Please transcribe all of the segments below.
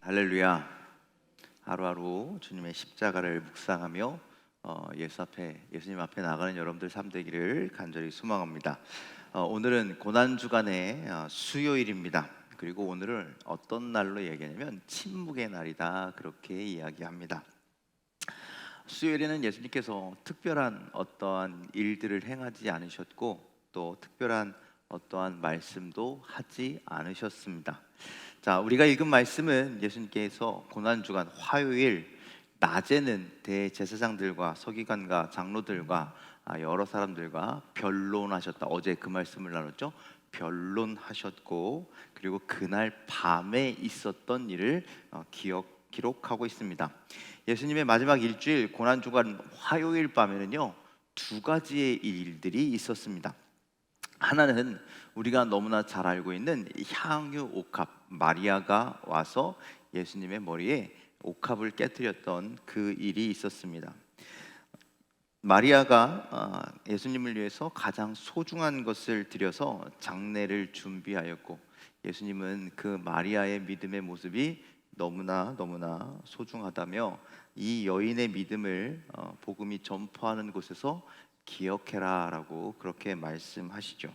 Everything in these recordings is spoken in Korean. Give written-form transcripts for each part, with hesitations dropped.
할렐루야. 하루하루 주님의 십자가를 묵상하며 예수님 앞에 나가는 여러분들 삶 되기를 간절히 소망합니다. 오늘은 고난주간의 수요일입니다. 그리고 오늘을 어떤 날로 얘기하냐면 침묵의 날이다, 그렇게 이야기합니다. 수요일에는 예수님께서 특별한 어떠한 일들을 행하지 않으셨고, 또 특별한 어떠한 말씀도 하지 않으셨습니다. 자, 우리가 읽은 말씀은 예수님께서 고난주간 화요일 낮에는 대제사장들과 서기관과 장로들과 여러 사람들과 변론하셨다. 어제 그 말씀을 나눴죠. 변론하셨고, 그리고 그날 밤에 있었던 일을 기록하고 있습니다. 예수님의 마지막 일주일 고난주간 화요일 밤에는요, 두 가지의 일들이 있었습니다. 하나는 우리가 너무나 잘 알고 있는 향유 옥합, 마리아가 와서 예수님의 머리에 옥합을 깨뜨렸던 그 일이 있었습니다. 마리아가 예수님을 위해서 가장 소중한 것을 드려서 장례를 준비하였고, 예수님은 그 마리아의 믿음의 모습이 너무나 소중하다며 이 여인의 믿음을 복음이 전파하는 곳에서 기억해라라고 그렇게 말씀하시죠.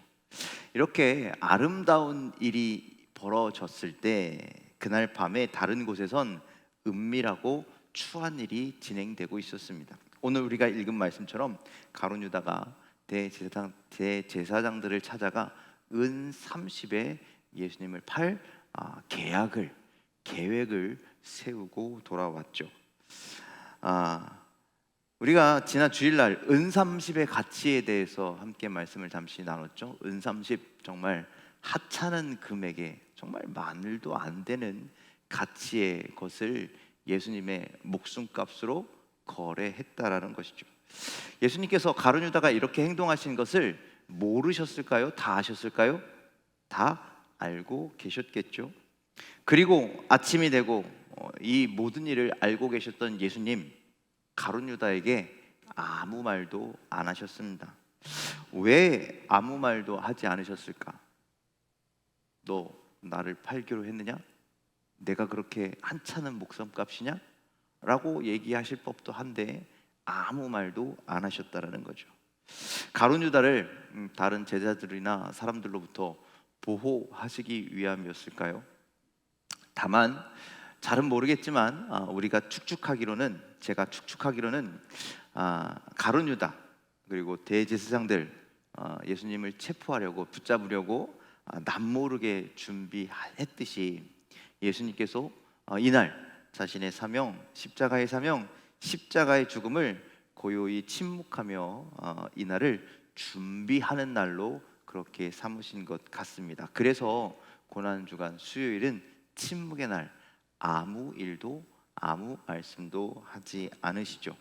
이렇게 아름다운 일이 벌어졌을 때 그날 밤에 다른 곳에선 은밀하고 추한 일이 진행되고 있었습니다. 오늘 우리가 읽은 말씀처럼 가룟 유다가 대제사장들을 찾아가 은 30에 예수님을 팔 계획을 세우고 돌아왔죠. 우리가 지난 주일날 은30의 가치에 대해서 함께 말씀을 잠시 나눴죠. 은30, 정말 하찮은 금액에 정말 마늘도 안 되는 가치의 것을 예수님의 목숨값으로 거래했다라는 것이죠. 예수님께서 가룟 유다가 이렇게 행동하신 것을 모르셨을까요? 다 아셨을까요? 다 알고 계셨겠죠. 그리고 아침이 되고 이 모든 일을 알고 계셨던 예수님, 가룟 유다에게 아무 말도 안 하셨습니다. 왜 아무 말도 하지 않으셨을까? 너 나를 팔기로 했느냐? 내가 그렇게 한찮은 목숨값이냐? 라고 얘기하실 법도 한데 아무 말도 안 하셨다라는 거죠. 가룟 유다를 다른 제자들이나 사람들로부터 보호하시기 위함이었을까요? 다만 잘은 모르겠지만 제가 축축하기로는 가룟 유다 그리고 대제사장들 예수님을 체포하려고, 붙잡으려고 남모르게 준비했듯이 예수님께서 이날 자신의 사명, 십자가의 사명, 십자가의 죽음을 고요히 침묵하며 이날을 준비하는 날로 그렇게 삼으신 것 같습니다. 그래서 고난주간 수요일은 침묵의 날, 아무 일도 아무 말씀도 하지 않으시죠.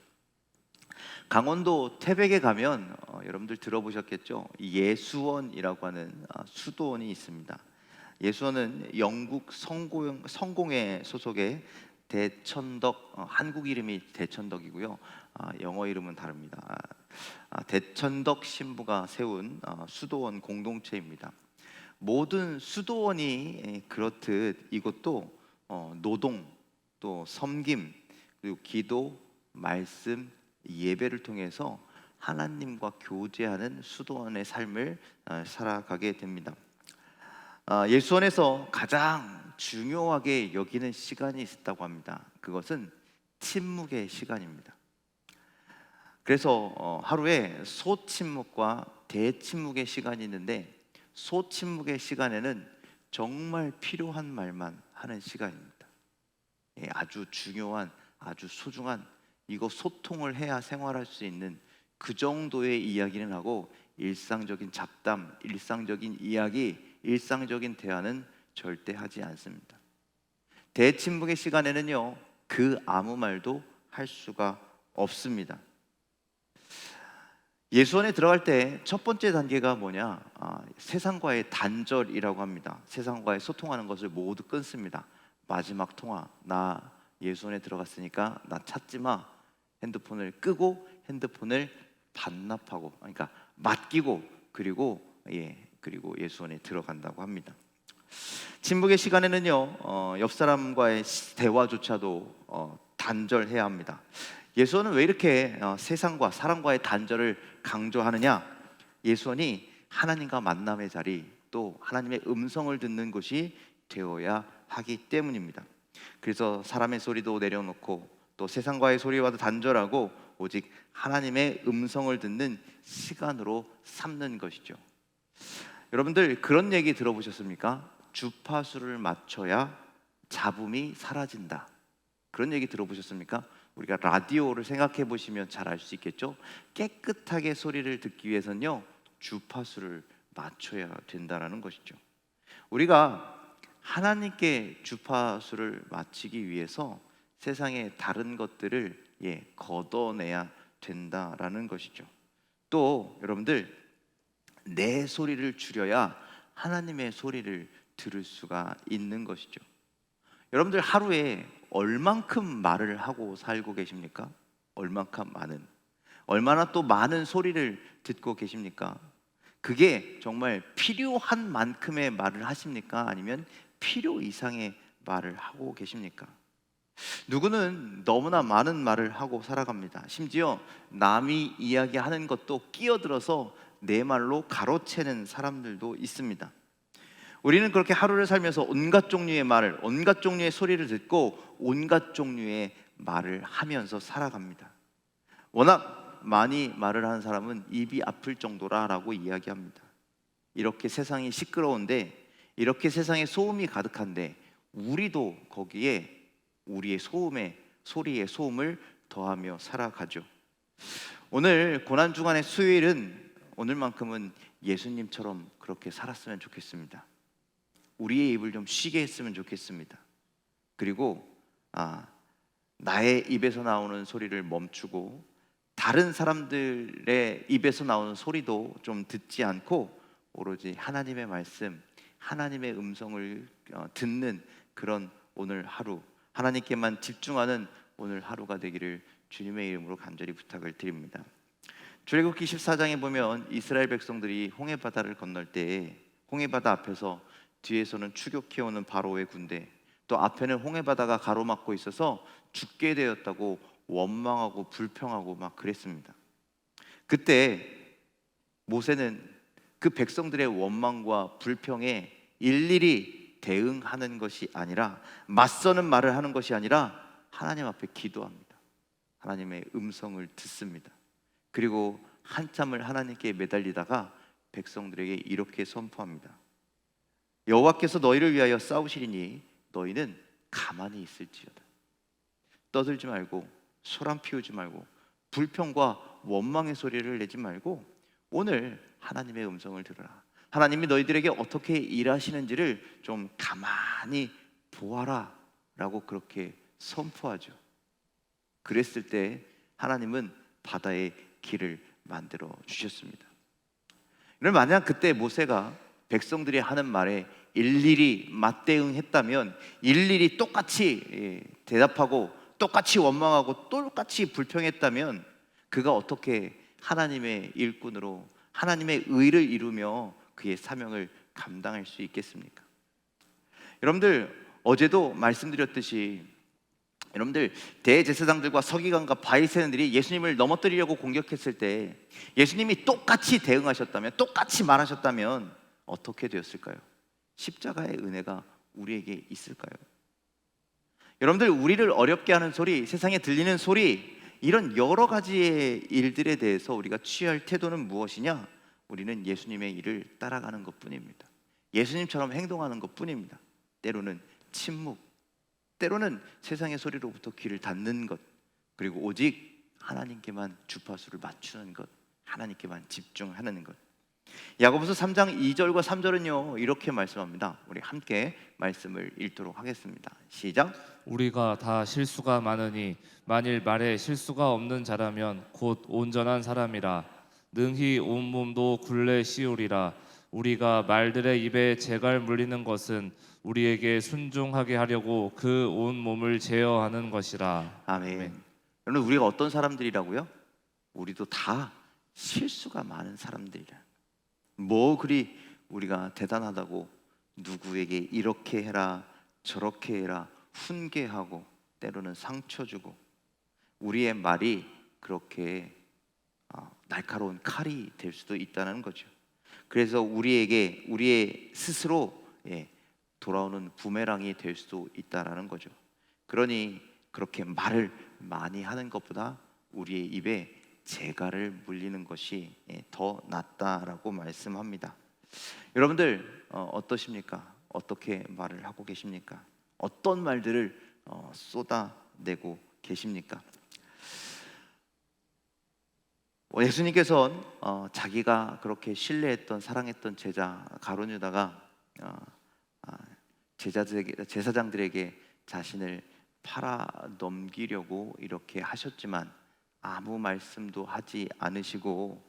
강원도 태백에 가면 여러분들 들어보셨겠죠. 예수원이라고 하는 수도원이 있습니다. 예수원은 영국 성공회 소속의 대천덕, 한국 이름이 대천덕이고요. 영어 이름은 다릅니다. 대천덕 신부가 세운 수도원 공동체입니다. 모든 수도원이 그렇듯 이것도 노동, 또 섬김, 그리고 기도, 말씀, 예배를 통해서 하나님과 교제하는 수도원의 삶을 살아가게 됩니다. 예수원에서 가장 중요하게 여기는 시간이 있었다고 합니다. 그것은 침묵의 시간입니다. 그래서 하루에 소침묵과 대침묵의 시간이 있는데, 소침묵의 시간에는 정말 필요한 말만 하는 시간입니다. 아주 중요한, 아주 소중한, 이거 소통을 해야 생활할 수 있는 그 정도의 이야기는 하고, 일상적인 잡담, 일상적인 이야기, 일상적인 대화는 절대 하지 않습니다. 대침묵의 시간에는요, 그 아무 말도 할 수가 없습니다. 예수원에 들어갈 때 첫 번째 단계가 뭐냐? 세상과의 단절이라고 합니다. 세상과의 소통하는 것을 모두 끊습니다. 마지막 통화, 나 예수원에 들어갔으니까 나 찾지 마. 핸드폰을 끄고 핸드폰을 반납하고, 그러니까 맡기고, 그리고 예수원에 들어간다고 합니다. 침묵의 시간에는요, 옆 사람과의 대화조차도 단절해야 합니다. 예수는 왜 이렇게 세상과 사람과의 단절을 강조하느냐? 예수원이 하나님과 만남의 자리, 또 하나님의 음성을 듣는 곳이 되어야 하기 때문입니다. 그래서 사람의 소리도 내려놓고 또 세상과의 소리와도 단절하고 오직 하나님의 음성을 듣는 시간으로 삼는 것이죠. 여러분들 그런 얘기 들어보셨습니까? 주파수를 맞춰야 잡음이 사라진다. 그런 얘기 들어보셨습니까? 우리가 라디오를 생각해 보시면 잘 알 수 있겠죠? 깨끗하게 소리를 듣기 위해서는요, 주파수를 맞춰야 된다라는 것이죠. 우리가 하나님께 주파수를 맞추기 위해서 세상의 다른 것들을 걷어내야 된다라는 것이죠. 또 여러분들 내 소리를 줄여야 하나님의 소리를 들을 수가 있는 것이죠. 여러분들 하루에 얼만큼 말을 하고 살고 계십니까? 얼마나 또 많은 소리를 듣고 계십니까? 그게 정말 필요한 만큼의 말을 하십니까? 아니면 필요 이상의 말을 하고 계십니까? 누구는 너무나 많은 말을 하고 살아갑니다. 심지어 남이 이야기하는 것도 끼어들어서 내 말로 가로채는 사람들도 있습니다. 우리는 그렇게 하루를 살면서 온갖 종류의 말을, 온갖 종류의 소리를 듣고 온갖 종류의 말을 하면서 살아갑니다. 워낙 많이 말을 하는 사람은 입이 아플 정도라라고 이야기합니다. 이렇게 세상이 시끄러운데, 이렇게 세상에 소음이 가득한데 우리도 거기에 우리의 소리의 소음을 더하며 살아가죠. 오늘 고난주간의 수요일은 오늘만큼은 예수님처럼 그렇게 살았으면 좋겠습니다. 우리의 입을 좀 쉬게 했으면 좋겠습니다. 그리고 나의 입에서 나오는 소리를 멈추고 다른 사람들의 입에서 나오는 소리도 좀 듣지 않고 오로지 하나님의 말씀, 하나님의 음성을 듣는 그런 오늘 하루, 하나님께만 집중하는 오늘 하루가 되기를 주님의 이름으로 간절히 부탁을 드립니다. 출애굽기 14장에 보면 이스라엘 백성들이 홍해바다를 건널 때 홍해바다 앞에서 뒤에서는 추격해오는 바로의 군대, 또 앞에는 홍해바다가 가로막고 있어서 죽게 되었다고 원망하고 불평하고 막 그랬습니다. 그때 모세는 그 백성들의 원망과 불평에 일일이 대응하는 것이 아니라, 맞서는 말을 하는 것이 아니라 하나님 앞에 기도합니다. 하나님의 음성을 듣습니다. 그리고 한참을 하나님께 매달리다가 백성들에게 이렇게 선포합니다. 여호와께서 너희를 위하여 싸우시리니 너희는 가만히 있을지어다. 떠들지 말고 소란 피우지 말고 불평과 원망의 소리를 내지 말고 오늘 하나님의 음성을 들으라. 하나님이 너희들에게 어떻게 일하시는지를 좀 가만히 보아라 라고 그렇게 선포하죠. 그랬을 때 하나님은 바다의 길을 만들어 주셨습니다. 그럼 만약 그때 모세가 백성들이 하는 말에 일일이 맞대응했다면, 일일이 똑같이 대답하고 똑같이 원망하고 똑같이 불평했다면 그가 어떻게 하나님의 일꾼으로 하나님의 의를 이루며 그의 사명을 감당할 수 있겠습니까? 여러분들 어제도 말씀드렸듯이 여러분들 대제사장들과 서기관과 바리새인들이 예수님을 넘어뜨리려고 공격했을 때 예수님이 똑같이 대응하셨다면, 똑같이 말하셨다면 어떻게 되었을까요? 십자가의 은혜가 우리에게 있을까요? 여러분들 우리를 어렵게 하는 소리, 세상에 들리는 소리, 이런 여러 가지의 일들에 대해서 우리가 취할 태도는 무엇이냐? 우리는 예수님의 일을 따라가는 것뿐입니다. 예수님처럼 행동하는 것뿐입니다. 때로는 침묵, 때로는 세상의 소리로부터 귀를 닫는 것, 그리고 오직 하나님께만 주파수를 맞추는 것, 하나님께만 집중하는 것. 야고보서 3장 2절과 3절은요 이렇게 말씀합니다. 우리 함께 말씀을 읽도록 하겠습니다. 시작. 우리가 다 실수가 많으니 만일 말에 실수가 없는 자라면 곧 온전한 사람이라 능히 온몸도 굴레 씌우리라. 우리가 말들의 입에 재갈 물리는 것은 우리에게 순종하게 하려고 그 온 몸을 제어하는 것이라. 아멘. 여러분 우리가 어떤 사람들이라고요? 우리도 다 실수가 많은 사람들이라. 뭐 그리 우리가 대단하다고 누구에게 이렇게 해라 저렇게 해라 훈계하고 때로는 상처 주고, 우리의 말이 그렇게 날카로운 칼이 될 수도 있다는 거죠. 그래서 우리에게 우리의 스스로 돌아오는 부메랑이 될 수도 있다라는 거죠. 그러니 그렇게 말을 많이 하는 것보다 우리의 입에 재갈을 물리는 것이 더 낫다라고 말씀합니다. 여러분들 어떠십니까? 어떻게 말을 하고 계십니까? 어떤 말들을 쏟아내고 계십니까? 예수님께서는 자기가 그렇게 신뢰했던 사랑했던 제자 가룟 유다가 제사장들에게 자신을 팔아 넘기려고 이렇게 하셨지만 아무 말씀도 하지 않으시고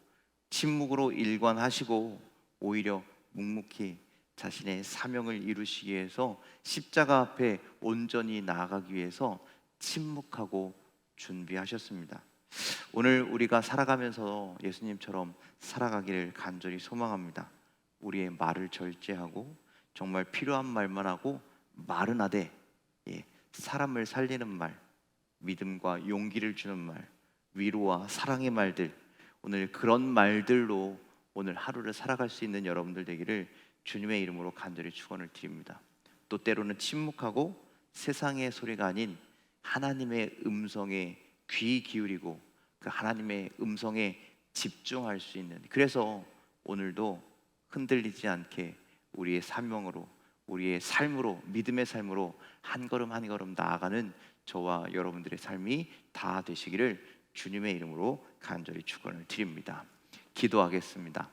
침묵으로 일관하시고 오히려 묵묵히 자신의 사명을 이루시기 위해서 십자가 앞에 온전히 나아가기 위해서 침묵하고 준비하셨습니다. 오늘 우리가 살아가면서 예수님처럼 살아가기를 간절히 소망합니다. 우리의 말을 절제하고 정말 필요한 말만 하고 말은 하되 사람을 살리는 말, 믿음과 용기를 주는 말, 위로와 사랑의 말들, 오늘 그런 말들로 오늘 하루를 살아갈 수 있는 여러분들 되기를 주님의 이름으로 간절히 축원을 드립니다. 또 때로는 침묵하고 세상의 소리가 아닌 하나님의 음성에 귀 기울이고 그 하나님의 음성에 집중할 수 있는, 그래서 오늘도 흔들리지 않게 우리의 사명으로 우리의 삶으로 믿음의 삶으로 한 걸음 한 걸음 나아가는 저와 여러분들의 삶이 다 되시기를 주님의 이름으로 간절히 축원을 드립니다. 기도하겠습니다.